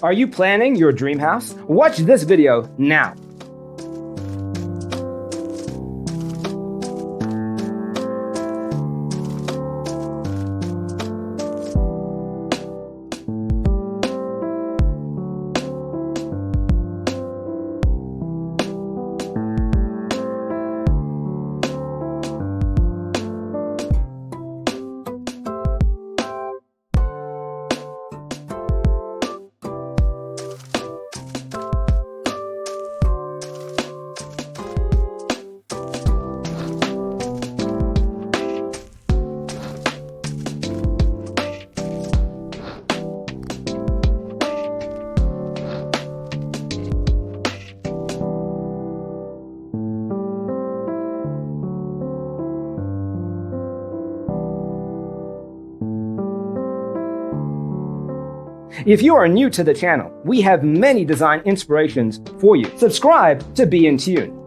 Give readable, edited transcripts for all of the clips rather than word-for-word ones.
Are you planning your dream house? Watch this video now. If you are new to the channel, we have many design inspirations for you. Subscribe to be in tune.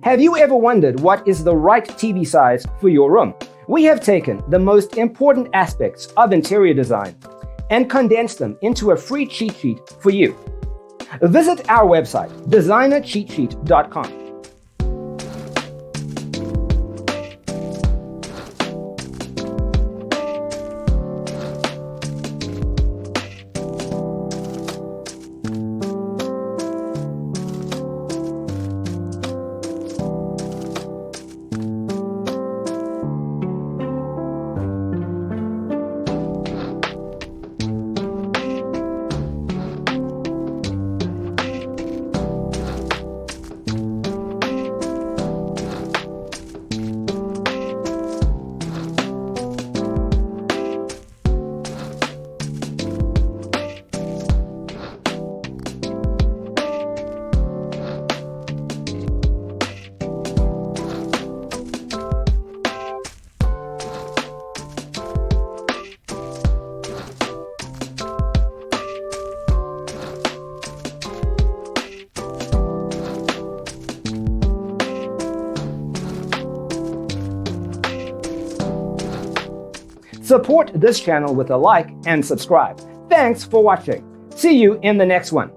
Have you ever wondered what is the right TV size for your room? We have taken the most important aspects of interior design and condensed them into a free cheat sheet for you. Visit our website, designercheatsheet.com. Support this channel with a like and subscribe. Thanks for watching. See you in the next one.